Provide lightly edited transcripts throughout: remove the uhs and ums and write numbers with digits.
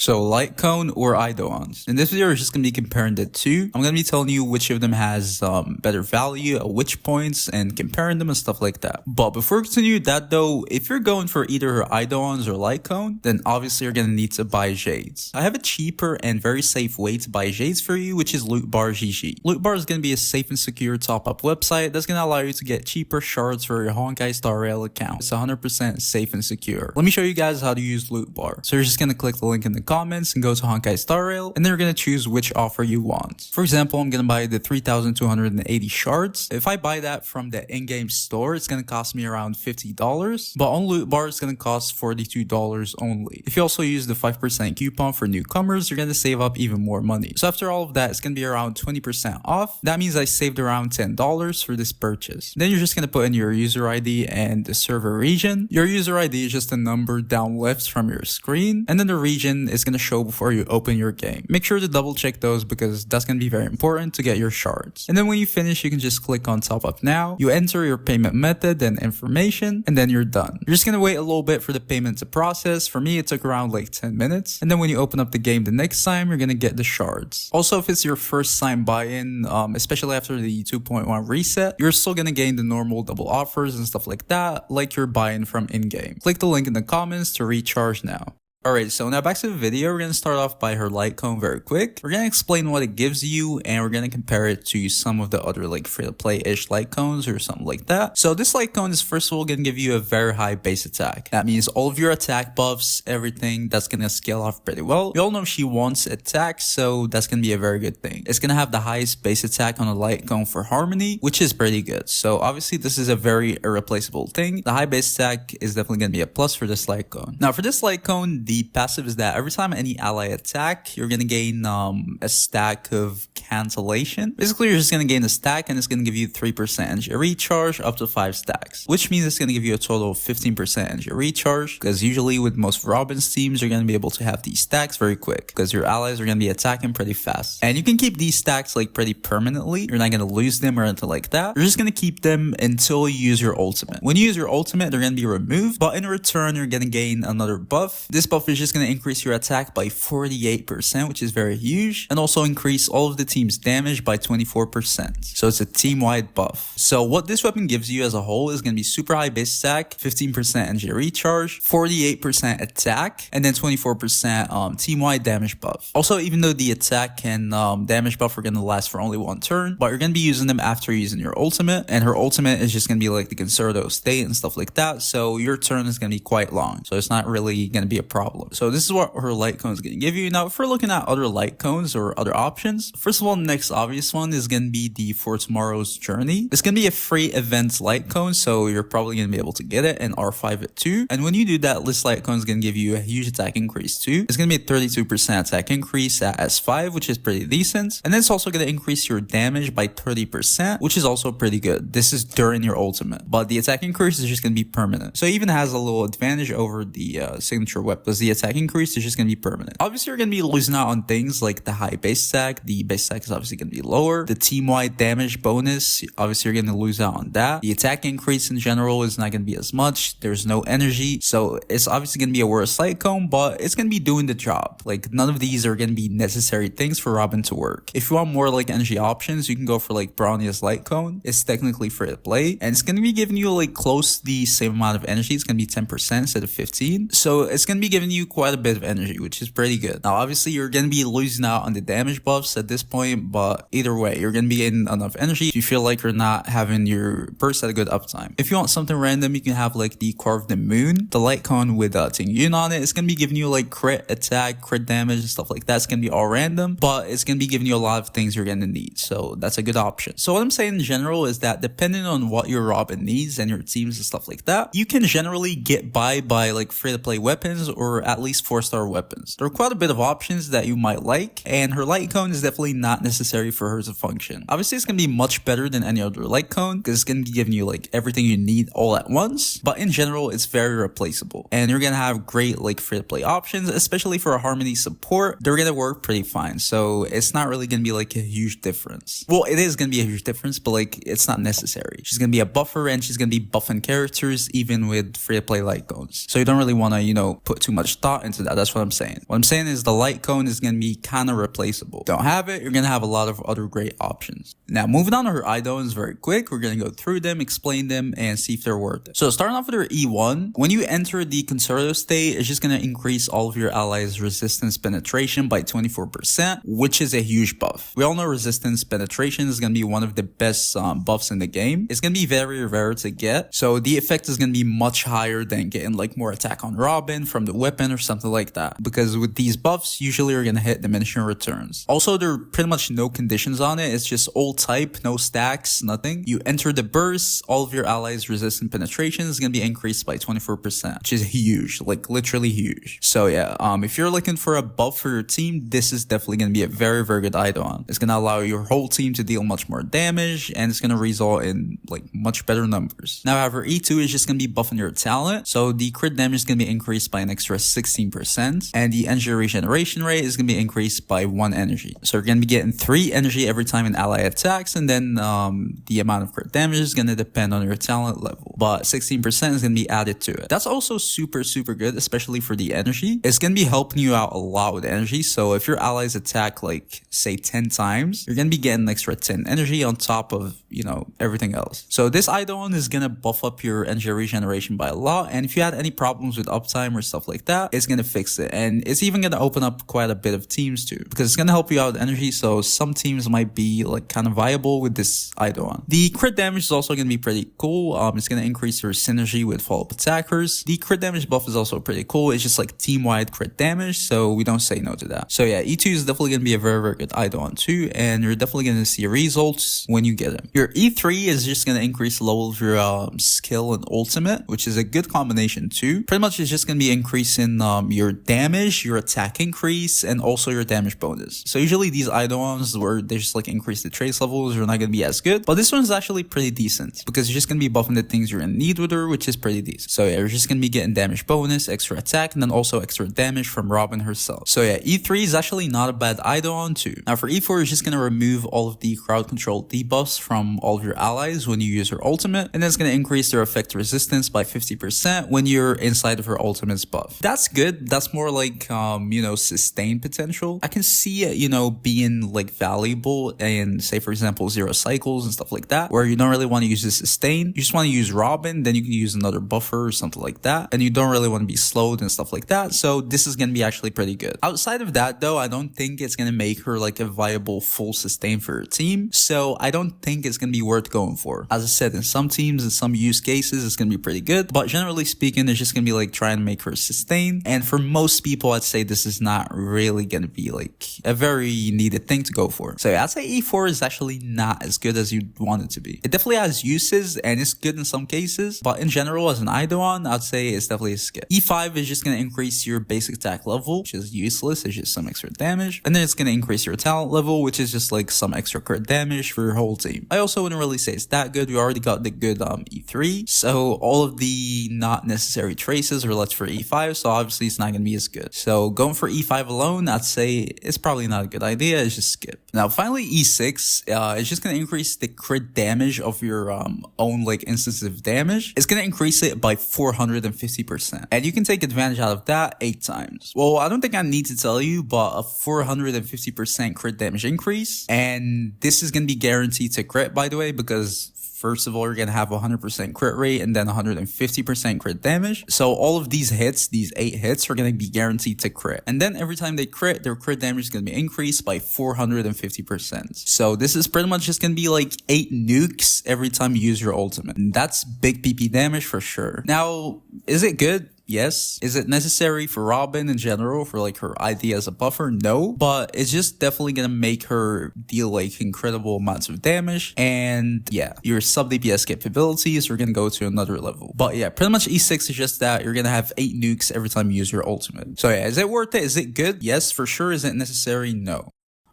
So light cone or Eidolons. In this video, we're just going to be comparing the two. I'm going to be telling you which of them has better value, at which points, and comparing them and stuff like that. But before we continue that though, if you're going for either Eidolons or light cone, then obviously you're going to need to buy Jades. I have a cheaper and very safe way to buy Jades for you, which is lootbar GG. Lootbar is going to be a safe and secure top-up website that's going to allow you to get cheaper shards for your Honkai Star Rail account. It's 100% safe and secure. Let me show you guys how to use lootbar. So you're just going to click the link in the comments and go to Honkai Star Rail, and then you're going to choose which offer you want. For example, I'm going to buy the 3,280 shards. If I buy that from the in-game store, it's going to cost me around $50, but on lootbar it's going to cost $42 only. If you also use the 5% coupon for newcomers, you're going to save up even more money. So after all of that, it's going to be around 20% off. That means I saved around $10 for this purchase. Then you're just going to put in your user ID and the server region. Your user ID is just a number down left from your screen, and then the region is going to show before you open your game. Make sure to double check those because that's going to be very important to get your shards. And then when you finish, you can just click on top up now. You enter your payment method and information, and then you're done. You're just going to wait a little bit for the payment to process. For me, it took around like 10 minutes. And then when you open up the game the next time, you're going to get the shards. Also, if it's your first time buy-in, especially after the 2.1 reset, you're still going to gain the normal double offers and stuff like that, like you're buying from in-game. Click the link in the comments to recharge now. Alright, so now back to the video. We're going to start off by her light cone very quick. We're going to explain what it gives you, and we're going to compare it to some of the other like free-to-play-ish light cones or something like that. So this light cone is first of all going to give you a very high base attack. That means all of your attack buffs, everything, that's going to scale off pretty well. You all know she wants attack, so that's going to be a very good thing. It's going to have the highest base attack on a light cone for Harmony, which is pretty good. So obviously this is a very irreplaceable thing. The high base attack is definitely going to be a plus for this light cone. Now for this light cone, the passive is that every time any ally attack, you're going to gain a stack of cancellation. Basically, you're just going to gain a stack, and it's going to give you 3% energy recharge up to 5 stacks, which means it's going to give you a total of 15% energy recharge, because usually with most Robin's teams, you're going to be able to have these stacks very quick because your allies are going to be attacking pretty fast. And you can keep these stacks like pretty permanently. You're not going to lose them or anything like that. You're just going to keep them until you use your ultimate. When you use your ultimate, they're going to be removed, but in return, you're going to gain another buff. This buff is just going to increase your attack by 48%, which is very huge, and also increase all of the team's damage by 24%. So it's a team-wide buff. So what this weapon gives you as a whole is going to be super high base attack, 15% energy recharge, 48% attack, and then 24% team-wide damage buff. Also, even though the attack and damage buff are going to last for only one turn, but you're going to be using them after using your ultimate, and her ultimate is just going to be like the Concerto state and stuff like that, so your turn is going to be quite long. So it's not really going to be a problem. So this is what her light cone is going to give you. Now, if we're looking at other light cones or other options, first of all, the next obvious one is going to be the For Tomorrow's Journey. It's going to be a free event light cone, so you're probably going to be able to get it and R5 it too. And when you do that, this light cone is going to give you a huge attack increase too. It's going to be a 32% attack increase at S5, which is pretty decent. And then it's also going to increase your damage by 30%, which is also pretty good. This is during your ultimate, but the attack increase is just going to be permanent. So it even has a little advantage over the signature weapon, because the attack increase is just going to be permanent. Obviously, you're going to be losing out on things like the high base attack. The base attack is obviously going to be lower. The team-wide damage bonus, obviously, you're going to lose out on that. The attack increase in general is not going to be as much. There's no energy. So it's obviously going to be a worse light cone, but it's going to be doing the job. Like, none of these are going to be necessary things for Robin to work. If you want more like energy options, you can go for like Brownia's light cone. It's technically free to play, and it's going to be giving you like close to the same amount of energy. It's going to be 10% instead of 15. So it's going to be giving you quite a bit of energy, which is pretty good. Now, obviously, you're going to be losing out on the damage buffs at this point, but either way, you're going to be getting enough energy if you feel like you're not having your burst at a good uptime. If you want something random, you can have like the Carve the Moon, the light cone with Ting Yun on it. It's going to be giving you like crit attack, crit damage, and stuff like that. It's going to be all random, but it's going to be giving you a lot of things you're going to need. So that's a good option. So what I'm saying in general is that depending on what your Robin needs and your teams and stuff like that, you can generally get by like free-to-play weapons or at least 4-star weapons. There are quite a bit of options that you might like, and her light cone is definitely not necessary for her to function. Obviously, it's going to be much better than any other light cone because it's going to be giving you like everything you need all at once, but in general, it's very replaceable. And you're going to have great like free-to-play options, especially for a Harmony support. They're going to work pretty fine, so it's not really going to be like a huge difference. Well, it is going to be a huge difference, but like it's not necessary. She's going to be a buffer, and she's going to be buffing characters even with free-to-play light cones. So you don't really want to, put too much much thought into that. That's what I'm saying. What I'm saying is the light cone is going to be kind of replaceable. Don't have it, you're going to have a lot of other great options. Now, moving on to her Eidolons very quick, we're going to go through them, explain them, and see if they're worth it. So starting off with her E1, when you enter the conservative state, it's just going to increase all of your allies' resistance penetration by 24%, which is a huge buff. We all know resistance penetration is going to be one of the best buffs in the game. It's going to be very rare to get, so the effect is going to be much higher than getting like more attack on Robin from the weapon or something like that, because with these buffs, usually you're going to hit diminishing returns. Also, there are pretty much no conditions on it. It's just old type, no stacks, nothing. You enter the burst, all of your allies' resistant penetration is going to be increased by 24%, which is huge, like literally huge. So yeah, if you're looking for a buff for your team, this is definitely going to be a very good Eidolon. It's going to allow your whole team to deal much more damage, and it's going to result in like much better numbers. Now, however, E2 is just going to be buffing your talent, so the crit damage is going to be increased by an extra 16%, and the energy regeneration rate is going to be increased by 1 energy. So you're going to be getting 3 energy every time an ally attacks, and then the amount of crit damage is going to depend on your talent level, but 16% is going to be added to it. That's also super good, especially for the energy. It's going to be helping you out a lot with energy. So if your allies attack like say 10 times, you're going to be getting an extra 10 energy on top of, you know, everything else. So this Eidolon is going to buff up your energy regeneration by a lot, and if you had any problems with uptime or stuff like that, it's going to fix it. And it's even going to open up quite a bit of teams too, because it's going to help you out with energy, so some teams might be like kind of viable with this Eidolon. The crit damage is also going to be pretty cool. It's going to increase your synergy with follow-up attackers. The crit damage buff is also pretty cool. It's just like team-wide crit damage, so we don't say no to that. So yeah, E2 is definitely going to be a very good Eidolon too, and you're definitely going to see results when you get him. Your E3 is just going to increase the level of your skill and ultimate, which is a good combination too. Pretty much it's just going to be increasing your damage, your attack increase, and also your damage bonus. So usually these Eidolons where they just like increase the trace levels are not going to be as good, but this one's actually pretty decent because you're just going to be buffing the things you're in need with her, which is pretty decent. So yeah, you're just going to be getting damage bonus, extra attack, and then also extra damage from Robin herself. So yeah, E3 is actually not a bad Eidolon too. Now for E4, you're just going to remove all of the crowd control debuffs from all of your allies when you use her ultimate, and that's going to increase their effect resistance by 50% when you're inside of her ultimate's buff. That's good. That's more like, you know, sustain potential. I can see it, you know, being like valuable in, say, for example, 0 cycles and stuff like that, where you don't really want to use the sustain. You just want to use Robin, then you can use another buffer or something like that, and you don't really want to be slowed and stuff like that. So this is going to be actually pretty good. Outside of that though, I don't think it's going to make her like a viable full sustain for your team. So I don't think it's going to be worth going for. As I said, in some teams, in some use cases, it's going to be pretty good, but generally speaking, it's just going to be like trying to make her sustain. And for most people, I'd say this is not really going to be like a very needed thing to go for. So yeah, I'd say E4 is actually not as good as you'd want it to be. It definitely has uses and it's good in some cases, but in general, as an Eidolon, I'd say it's definitely a skip. E5 is just going to increase your basic attack level, which is useless. It's just some extra damage. And then it's going to increase your talent level, which is just like some extra crit damage for your whole team. I also wouldn't really say it's that good. We already got the good E3. So all of the not necessary traces are left for E5. So obviously it's not going to be as good. So going for E5 alone, I'd say it's probably not a good idea. It's just skip. Now finally, E6 is just going to increase the crit damage of your own like instances of damage. It's going to increase it by 450%. And you can take advantage out of that 8 times. Well, I don't think I need to tell you, but a 450% crit damage increase. And this is going to be guaranteed to crit, by the way, because first of all, you're going to have 100% crit rate and then 150% crit damage. So all of these hits, these 8 hits, are going to be guaranteed to crit. And then every time they crit, their crit damage is going to be increased by 450%. So this is pretty much just going to be like 8 nukes every time you use your ultimate. And that's big PP damage for sure. Now, is it good? Yes. Is it necessary for Robin in general for like her ID as a buffer? No, but it's just definitely gonna make her deal like incredible amounts of damage, and yeah, your sub DPS capabilities are gonna go to another level. But yeah, pretty much E6 is just that you're gonna have 8 nukes every time you use your ultimate. So yeah, is it worth it? Is it good? Yes, for sure. Is it necessary? No.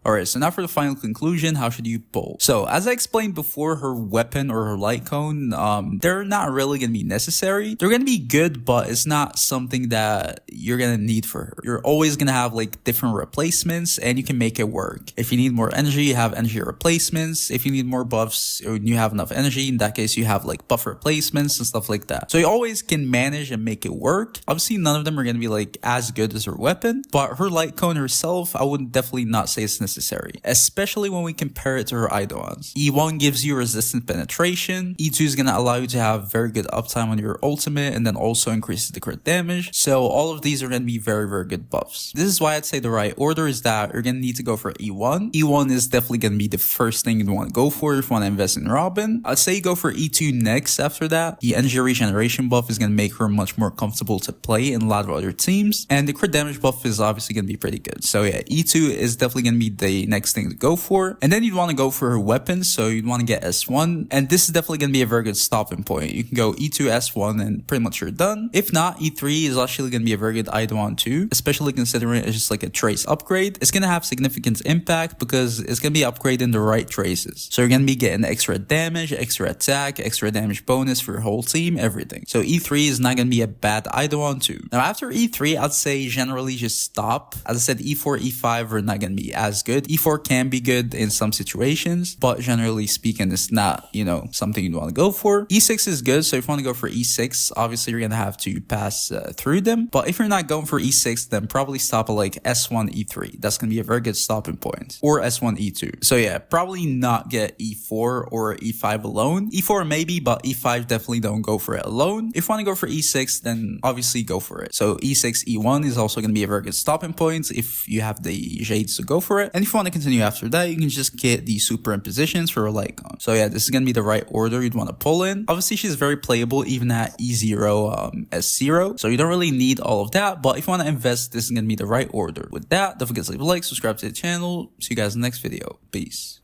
Alright, so now for the final conclusion, how should you pull? So as I explained before, her weapon or her light cone, they're not really gonna be necessary. They're gonna be good, but it's not something that you're gonna need for her. You're always gonna have like different replacements and you can make it work. If you need more energy, you have energy replacements. If you need more buffs or you have enough energy, in that case you have like buff replacements and stuff like that. So you always can manage and make it work. Obviously none of them are gonna be like as good as her weapon, but her light cone herself, I would definitely not say it's necessary, especially when we compare it to her Eidolons. E1 gives you resistant penetration. E2 is gonna allow you to have very good uptime on your ultimate and then also increases the crit damage. So all of these are gonna be very, very good buffs. This is why I'd say the right order is that you're gonna need to go for E1. E1 is definitely gonna be the first thing you want to go for if you want to invest in Robin. I'd say you go for E2 next after that. The energy regeneration buff is gonna make her much more comfortable to play in a lot of other teams. And the crit damage buff is obviously gonna be pretty good. So yeah, E2 is definitely gonna be the next thing to go for. And then you'd want to go for her weapons. So you'd want to get S1. And this is definitely gonna be a very good stopping point. You can go E2, S1 and pretty much you're done. If not, E3 is actually gonna be a very good Eidolon too, especially considering it's just like a trace upgrade. It's gonna have significant impact because it's gonna be upgrading the right traces. So you're gonna be getting extra damage, extra attack, extra damage bonus for your whole team, everything. So E3 is not gonna be a bad Eidolon too. Now after E3, I'd say generally just stop. As I said, E4, E5 are not gonna be as good. E4 can be good in some situations, but generally speaking, it's not, you know, something you'd want to go for. E6 is good. So if you want to go for E6, obviously you're gonna have to pass through them. But if you're not going for E6, then probably stop at like S1, E3. That's gonna be a very good stopping point. Or S1, E2. So yeah, probably not get E4 or E5 alone. E4 maybe, but E5 definitely don't go for it alone. If you want to go for E6, then obviously go for it. So E6, E1 is also gonna be a very good stopping point if you have the Jades to go for it. And if you want to continue after that, you can just get the superimpositions for her light cone. So yeah, this is gonna be the right order you'd want to pull in. Obviously she's very playable even at E0, S0. So you don't really need all of that, but if you want to invest, this is gonna be the right order. With that, don't forget to leave a like, subscribe to the channel. See you guys in the next video. Peace.